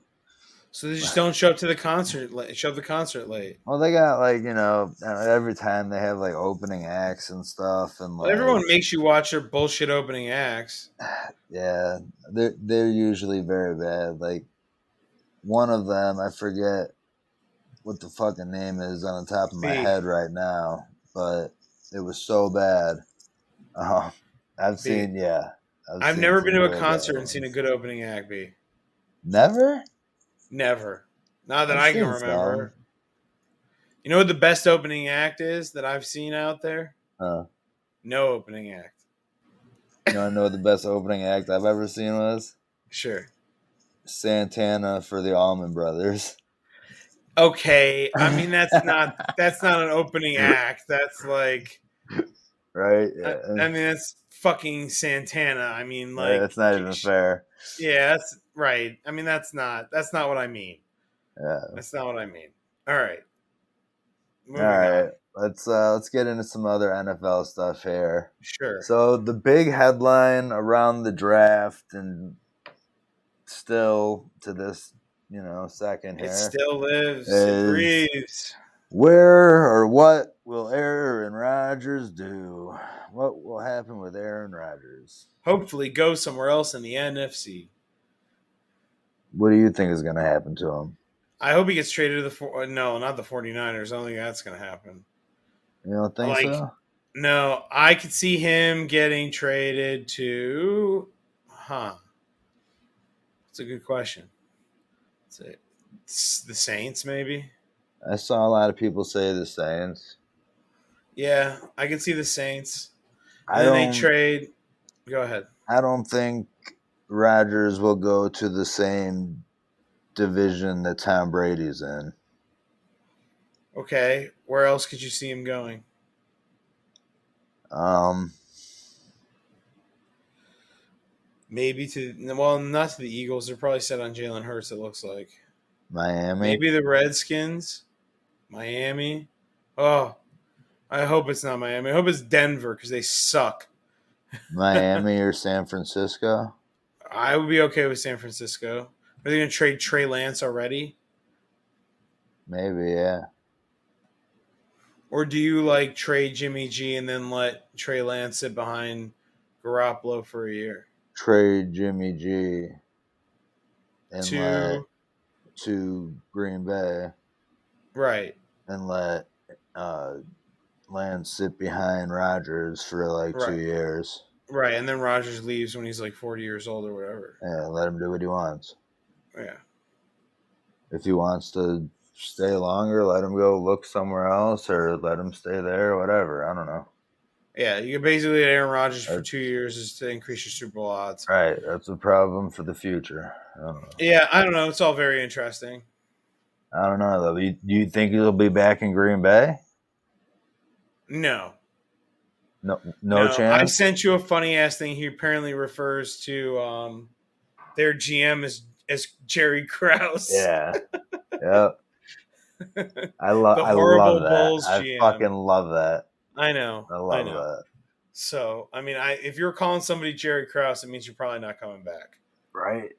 So they just don't show up to the concert. Show up the concert late. Well, they got like every time they have like opening acts and stuff, and like everyone makes you watch their bullshit opening acts. Yeah, they're usually very bad. Like one of them, I forget what the fucking name is on the top of my head right now, but it was so bad. I've seen never been to a concert and seen a good opening act. B. Never. Not that I can remember. You know what the best opening act is that I've seen out there? No opening act. You know, I know the best opening act I've ever seen was Sure. Santana for the Allman Brothers. Okay, I mean that's not an opening act. That's like Right? I Yeah. mean that's fucking Santana. I mean Right. like That's not even fair. yeah, that's right. I mean that's not what I mean. Yeah. That's not what I mean. All right. All Moving right. on. Let's get into some other NFL stuff here. Sure. So the big headline around the draft and still to this, second It here still lives. It is breathes. where or what will Aaron Rodgers do? What will happen with Aaron Rodgers? Hopefully go somewhere else in the NFC. What do you think is going to happen to him? I hope he gets traded to no, not the 49ers. I don't think that's going to happen. You don't think Like so? no, I could see him getting traded to That's a good question. It's the Saints maybe? I saw a lot of people say the Saints. Yeah, I can see the Saints. And I then they don't. trade. Go ahead. I don't think Rodgers will go to the same division that Tom Brady's in. Okay, where else could you see him going? Um, Maybe not to the Eagles. They're probably set on Jalen Hurts. It looks like Miami, maybe the Redskins, Miami. Oh, I hope it's not Miami. I hope it's Denver because they suck. Miami or San Francisco. I would be okay with San Francisco. Are they going to trade Trey Lance already? Maybe, yeah. Or do you like trade Jimmy G and then let Trey Lance sit behind Garoppolo for a year? Trade Jimmy G and let Two, to Green Bay right, and let Lance sit behind Rodgers for like 2 right, years. right. And then Rodgers leaves when he's like 40 years old or whatever. Yeah, let him do what he wants. Yeah. If he wants to stay longer, let him go look somewhere else or let him stay there, whatever. I don't know. Yeah, you can basically get Aaron Rodgers for That's 2 years is to increase your Super Bowl odds. right. That's a problem for the future. I don't know. Yeah, I don't know. It's all very interesting. I don't know though. Do you think he'll be back in Green Bay? No, No, no no. I chance. sent you a funny ass thing. He apparently refers to their GM as Jerry Krause, Yeah. Yep. the I love horrible that. Bulls I GM. fucking love that. I know, I I love know. that. So, I mean, if you're calling somebody Jerry Krause, it means you're probably not coming back. Right.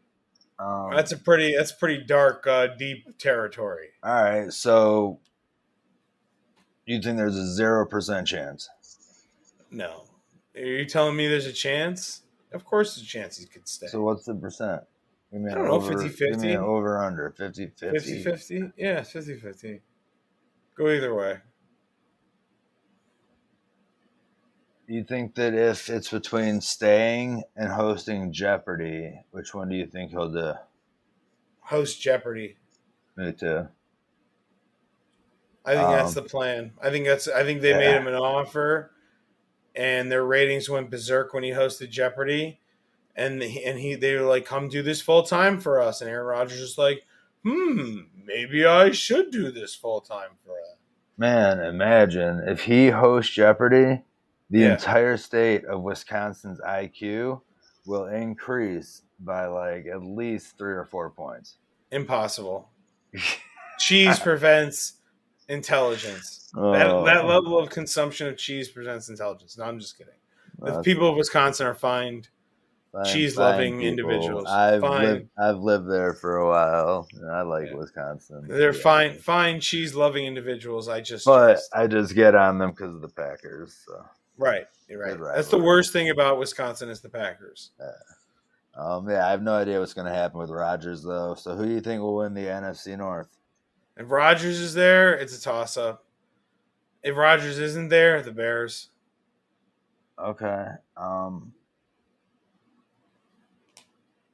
That's pretty dark, deep territory. All right. So you think there's a 0% chance? No, are you telling me there's a chance? Of course, there's a chance he could stay. So what's the percent? I don't know, 50 Give me an 50? over under 50 50 50. 50? Yeah, 50 50. Go either way. You think that if it's between staying and hosting Jeopardy, which one do you think he'll do? Host Jeopardy. Me too. I think that's the plan. I think they made Yeah. him an offer, and their ratings went berserk when he hosted Jeopardy, and they were like, "Come do this full time for us," and Aaron Rodgers is like, maybe I should do this full time for us. Man, imagine if he hosts Jeopardy, the Yeah, entire state of Wisconsin's IQ will increase by like at least 3 or 4 points. impossible. Cheese prevents intelligence. That Oh, level of consumption of cheese prevents intelligence. No, I'm just kidding. The that's people of Wisconsin are fine, cheese fine loving people. individuals. Fine. I've lived there for a while. I like Yeah. Wisconsin, to They're be honest. fine cheese loving individuals. I just But jest. I just get on them because of the Packers. So Right. You're good right. That's the rivalry. worst thing about Wisconsin is the Packers. Yeah, I have no idea what's going to happen with Rodgers though. So who do you think will win the NFC North? If Rodgers is there, it's a toss up. If Rodgers isn't there, the Bears. Okay.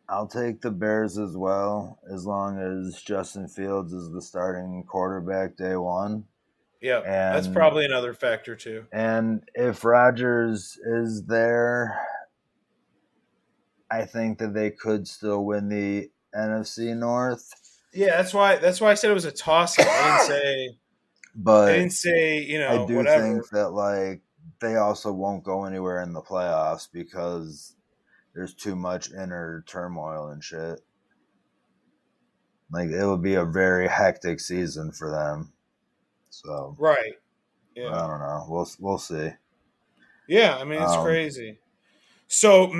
I'll take the Bears as well, as long as Justin Fields is the starting quarterback day one. Yep. That's And probably another factor too. and if Rodgers is there, I think that they could still win the NFC North. Yeah, that's why I said it was a toss up. I But didn't say, I do think whatever. that like they also won't go anywhere in the playoffs because there's too much inner turmoil and shit. Like it would be a very hectic season for them. So Right. I Yeah. don't know. We'll see. Yeah, I mean it's Um, crazy. So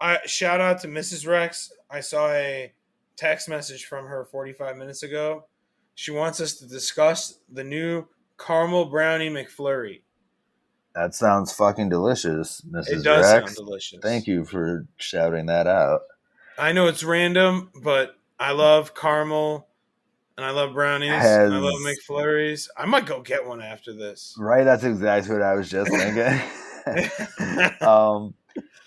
I shout out to Mrs. Rex. I saw a text message from her 45 minutes ago. She wants us to discuss the new caramel brownie McFlurry. that sounds fucking delicious, It Mrs. does sound Rex. Thank delicious. you for shouting that out. I know it's random, but I love caramel and I love brownies and I love Has McFlurries. I might go get one after this. right. That's exactly what I was just thinking. um,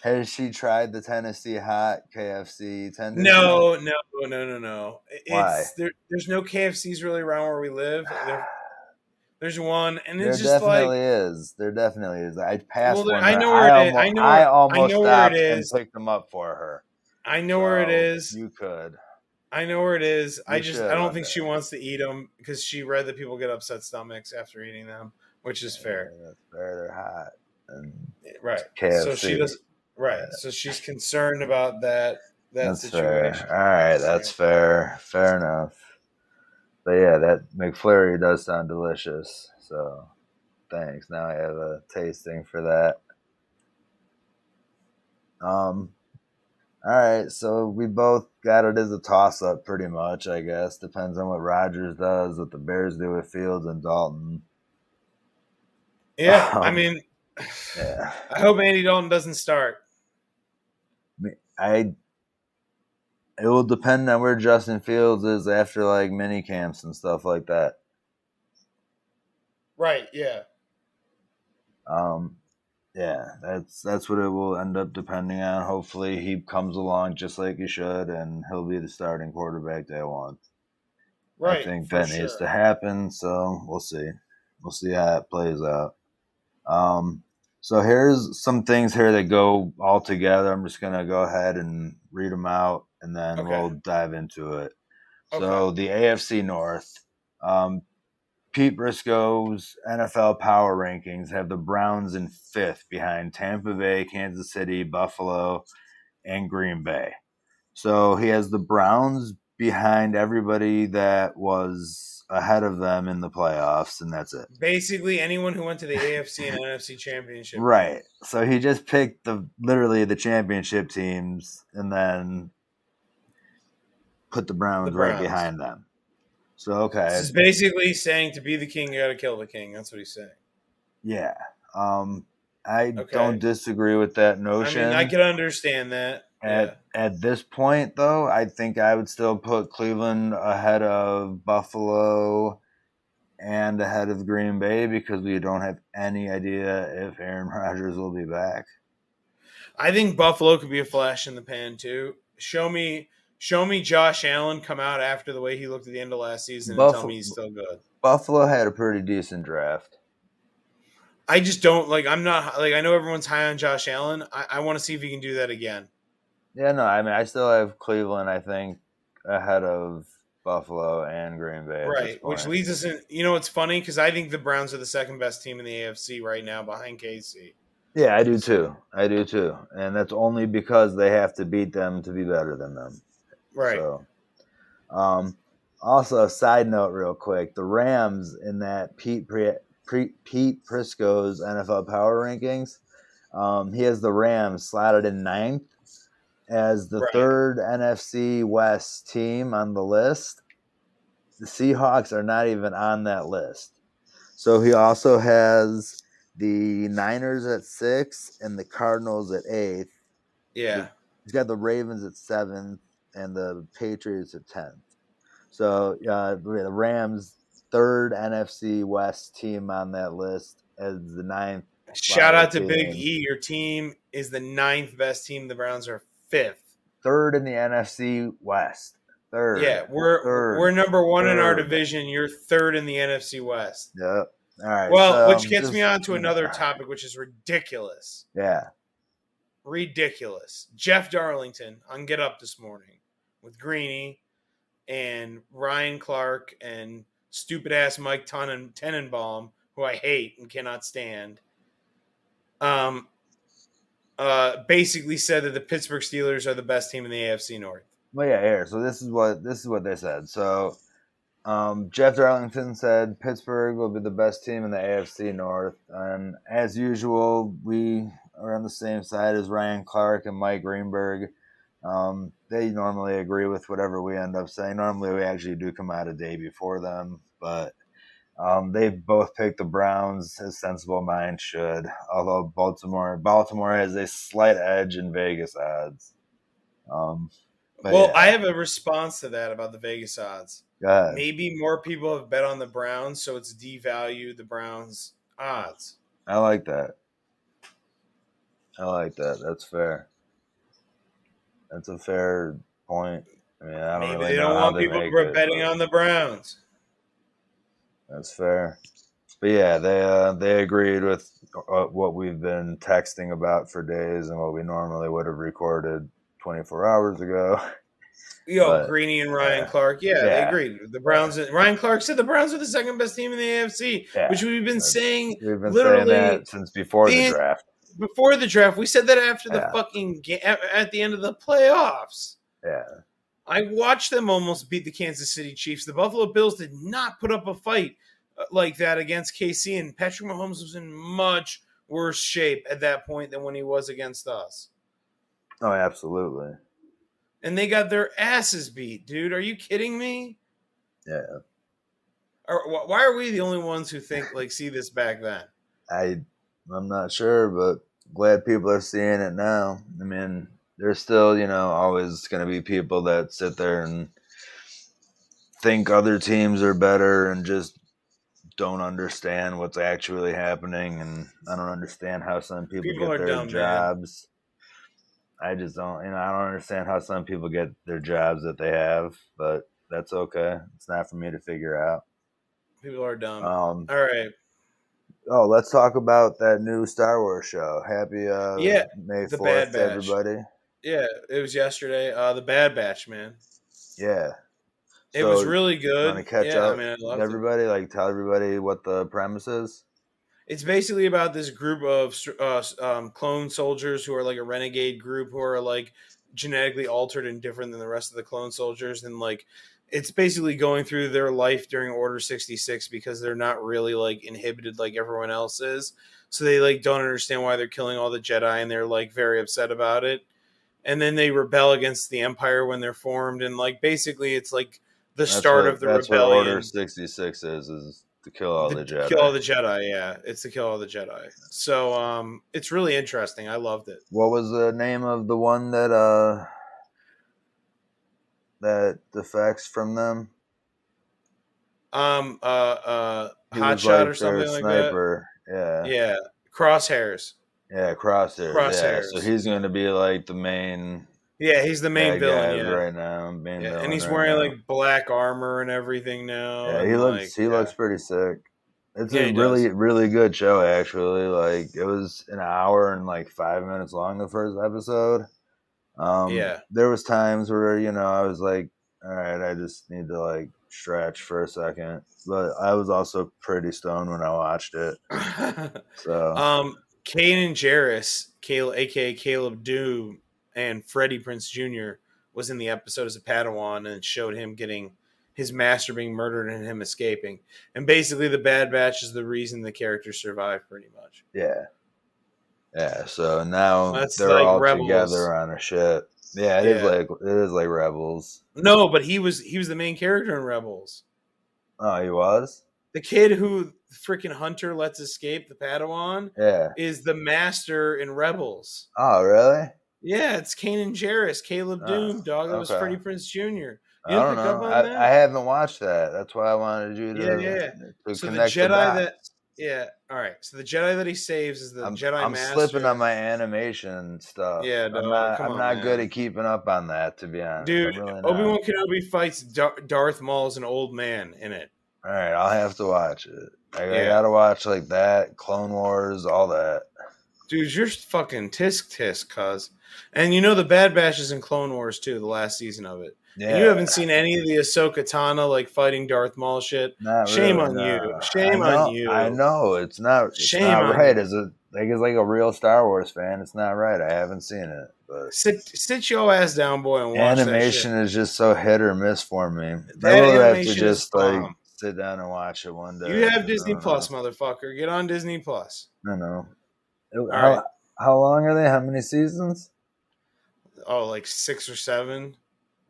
has she tried the Tennessee Hot KFC 10-digit? No. Why? There's no KFCs really around where we live. There's one, and There it's just like, definitely is. There definitely is. I well, passed one I there. know where it is. I I almost know where it stopped and is. picked them up for her. I know where it So is. you could. I know where it is. You I should don't one think she day. wants to eat them because she read that people get upset stomachs after eating them, which is fair. That's fair. They're hot. And Right. So she KFC. does. Right. So she's concerned about that That's fair. situation. All right. That's Right. fair. Fair enough. But yeah, that McFlurry does sound delicious. So thanks. Now I have a tasting for that. All right, so we both got it as a toss up pretty much, I guess. Depends on what Rodgers does, what the Bears do with Fields and Dalton. Yeah. I mean, Yeah. I hope Andy Dalton doesn't start. I it will depend on where Justin Fields is after like mini camps and stuff like that. Right. Yeah. Um yeah, that's what it will end up depending on. Hopefully he comes along just like he should and he'll be the starting quarterback day one. I Right. think For that needs sure. to happen, so we'll see. We'll see how it plays out. Um, so here's some things here that go all together. I'm just gonna go ahead and read them out, and then Okay. we'll dive into it. Okay. So the AFC North, um, Pete Briscoe's NFL Power Rankings have the Browns in fifth, behind Tampa Bay, Kansas City, Buffalo, and Green Bay. So he has the Browns behind everybody that was ahead of them in the playoffs, and that's it. Basically, anyone who went to the AFC and NFC championship game. Right. So he just picked literally the championship teams and then put the The Browns right Browns. behind them. So This okay. is basically saying to be the king, you got to kill the king. That's what he's saying. Yeah. I don't Okay. disagree with that I mean, I notion. can understand that. Yeah. At this point though, I think I would still put Cleveland ahead of Buffalo and ahead of Green Bay because we don't have any idea if Aaron Rodgers will be back. I think Buffalo could be a flash in the pan too. Show me Josh Allen come out after the way he looked at the end of last season and tell me Buffalo he's still good. Buffalo had a pretty decent draft. I just don't like. I'm not like. I know everyone's high on Josh Allen. I want to see if he can do that again. Yeah, no, I mean, I still have Cleveland, I think, ahead of Buffalo and Green Bay at this Right, which point. leads us in. It's funny because I think the Browns are the second best team in the AFC right now, behind KC. Yeah, I do So too. I do too. And that's only because they have to beat them to be better than them. right, So, um, also, a side note, real quick: the Rams in that Pete Prisco's NFL Power Rankings, he has the Rams slotted in ninth as the right. third NFC West team on the list. The Seahawks are not even on that list. So he also has the Niners at 6 and the Cardinals at 8th. Yeah. He's got the Ravens at 7th and the Patriots at 10th. So the Rams, third NFC West team on that list, as the ninth Shout out slotted to Big team. E. Your team is the ninth best team. The Browns are fifth. Third in the NFC West. Yeah, Third. we're number one in our Third. division. You're third in the NFC West. Yep. All right. Well, So which gets me on to another topic, which is ridiculous. Yeah. Ridiculous. Jeff Darlington on Get Up this morning with Greeny and Ryan Clark and stupid ass Mike Tenenbaum, who I hate and cannot stand. Basically said that the Pittsburgh Steelers are the best team in the AFC North. Well, yeah, here. So this is what they said. So Jeff Darlington said Pittsburgh will be the best team in the AFC North, and as usual, we are on the same side as Ryan Clark and Mike Greenberg. They normally agree with whatever we end up saying. Normally, we actually do come out a day before them, but they both picked the Browns, as sensible minds should. Although Baltimore has a slight edge in Vegas odds. I have a response to that about the Vegas odds. Go ahead. Maybe more people have bet on the Browns, so it's devalued the Browns' odds. I like that. That's fair. That's a fair point. I mean, I don't Maybe really they don't want people betting on the Browns. That's fair. But yeah, they agreed with what we've been texting about for days and what we normally would have recorded 24 hours ago. Greeny and Ryan Clark, they agreed. The Browns. Ryan Clark said the Browns are the second best team in the AFC, which we've been saying literally that since before the draft. Before the draft, we said that after the fucking at the end of the playoffs. Yeah. I watched them almost beat the Kansas City Chiefs. The Buffalo Bills did not put up a fight like that against KC, and Patrick Mahomes was in much worse shape at that point than when he was against us. Oh, absolutely. And they got their asses beat, dude. Are you kidding me? Yeah. Why are we the only ones who think see this back then? I'm not sure, but glad people are seeing it now. I mean, there's still, always going to be people that sit there and think other teams are better and just don't understand what's actually happening. And I don't understand how some people get their dumb, jobs. Man. I just don't, I don't understand how some people get their jobs that they have, but that's okay. It's not for me to figure out. People are dumb. All right. Oh, let's talk about that new Star Wars show. Happy May 4th to everybody. Yeah, it was yesterday. The Bad Batch, man. Yeah. It was really good. Want to catch up I loved everybody? Tell everybody what the premise is? It's basically about this group of clone soldiers who are a renegade group who are genetically altered and different than the rest of the clone soldiers. And it's basically going through their life during Order 66 because they're not really inhibited like everyone else is. So they don't understand why they're killing all the Jedi, and they're very upset about it. And then they rebel against the Empire when they're formed. And basically it's the start of the rebellion. That's what Order 66 is to kill all the Jedi. Kill all the Jedi, yeah. It's to kill all the Jedi. So it's really interesting. I loved it. What was the name of the one that defects from them? Hotshot or something like sniper. That. Yeah. Crosshairs. Yeah, Crosshairs. Yeah. So he's going to be the main. Yeah, he's the main villain. Right now, and he's wearing black armor and everything now. Yeah, he looks pretty sick. It's a really good show, actually. It was an hour and 5 minutes long, the first episode. There was times where I was all right, I just need to stretch for a second, but I was also pretty stoned when I watched it. So Kanan Jarrus, aka Caleb Doom, and Freddie Prinze Jr. was in the episode as a Padawan, and it showed him getting his master being murdered and him escaping. And basically the Bad Batch is the reason the characters survive, pretty much. Yeah. Yeah, so now they're all Rebels. Together on a ship. Yeah, it is like Rebels. No, but he was the main character in Rebels. Oh, he was? The kid who freaking Hunter lets escape, the Padawan, is the master in Rebels. Oh, really? Yeah, it's Kanan Jarrus, Caleb Doom, dog. That was Freddie Prinze Jr. I don't know. I haven't watched that. That's why I wanted you to so connect the Jedi all right. So the Jedi that he saves is the Jedi Master. I'm slipping on my animation stuff. Yeah, I'm not good at keeping up on that, to be honest. Dude, really Obi-Wan Kenobi fights Darth Maul as an old man in it. All right, I'll have to watch it. I gotta watch like that, Clone Wars, all that. Dude, you're fucking tisk, cuz. And you know the Bad Batch is in Clone Wars too, the last season of it. Yeah. And you haven't seen any of the Ahsoka Tano like fighting Darth Maul shit. Not Shame really, on no. you. Shame on you. I know. It's not right. You. Is it it's like a real Star Wars fan? It's not right. I haven't seen it. But Sit your ass down, boy, and watch animation that shit. is just so hit or miss for me. That I will have to animation just is bomb. sit down and watch it one day. You have Disney Plus, motherfucker. Get on Disney Plus. I know. All right. How long are they? How many seasons? Oh, like 6 or 7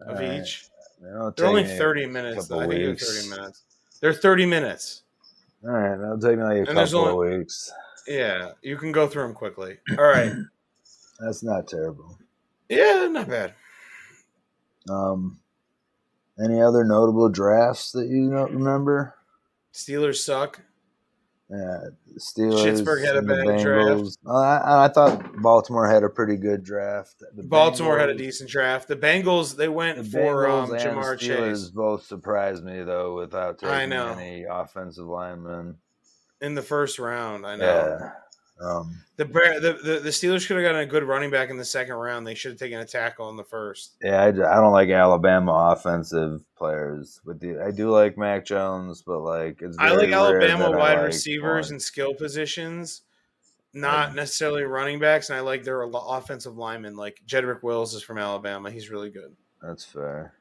of each. They're only 30 minutes. I think they're 30 minutes. They're 30 minutes. All right, that'll take me like a couple of weeks. Yeah, you can go through them quickly. All right. That's not terrible. Yeah, not bad. Any other notable drafts that you remember? Steelers suck. Yeah, Steelers. Pittsburgh had a bad Bengals. Draft. I thought Baltimore had a pretty good draft. Baltimore had a decent draft. The Bengals, they went for Jamar Chase. Both surprised me though, without taking any offensive linemen in the first round. I know. Yeah. The Steelers should have gotten a good running back in the second round. They should have taken a tackle in the first. Yeah, I don't like Alabama offensive players. I do like Mac Jones, but like I like Alabama wide receivers and skill positions, not necessarily running backs. And I like their offensive linemen. Like Jedrick Wills is from Alabama. He's really good. That's fair.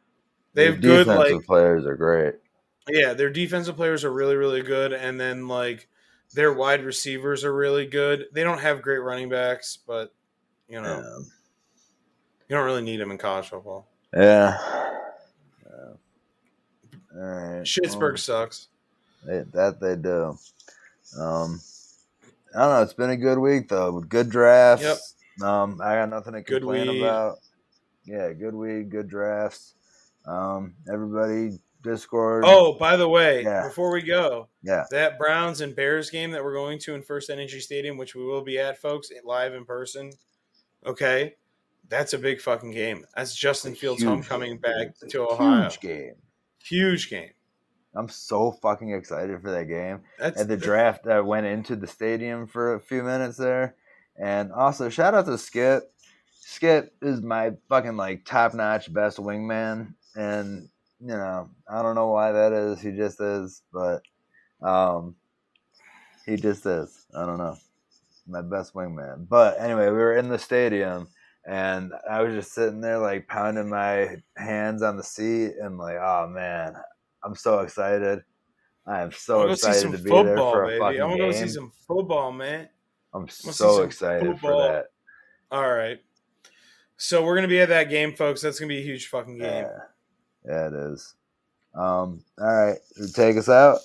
They have good defensive players are great. Yeah, their defensive players are really, really good, and then like their wide receivers are really good. They don't have great running backs, but you don't really need them in college football. Yeah. All right. Pittsburgh sucks. They do. I don't know. It's been a good week though. Good drafts. Yep. I got nothing to complain about. Yeah, good week, good drafts. Everybody, Discord. Oh, by the way, before we go, yeah, that Browns and Bears game that we're going to in First Energy Stadium, which we will be at, folks, live in person. Okay, that's a big fucking game. That's Justin Fields' homecoming back to Ohio. Huge game. I'm so fucking excited for that game. At the draft, I went into the stadium for a few minutes there, and also shout out to Skip. Skip is my fucking like top notch best wingman, and I don't know why that is. He just is, but he just is. I don't know, my best wingman. But anyway, we were in the stadium, and I was just sitting there like pounding my hands on the seat, and like, oh man, I'm so excited. I am so excited to be there for a fucking game. I want to go see some football, man. I'm so excited for that. All right. So we're going to be at that game, folks. That's going to be a huge fucking game. Yeah, it is. All right. Take us out?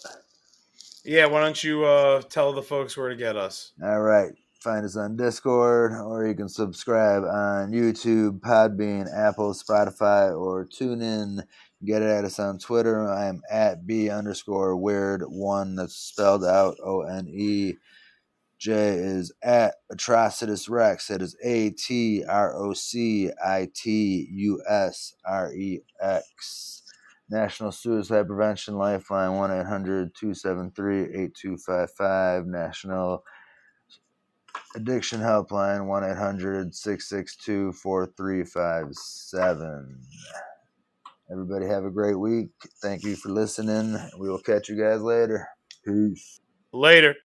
Yeah, why don't you tell the folks where to get us? All right. Find us on Discord, or you can subscribe on YouTube, Podbean, Apple, Spotify, or TuneIn. Get at us on Twitter. I am at B_weird1. That's spelled out ONE. Jay is at Atrocitus Rex. That is ATROCITUSREX. National Suicide Prevention Lifeline 1-800-273-8255. National Addiction Helpline 1-800-662-4357. Everybody have a great week. Thank you for listening. We will catch you guys later. Peace. Later.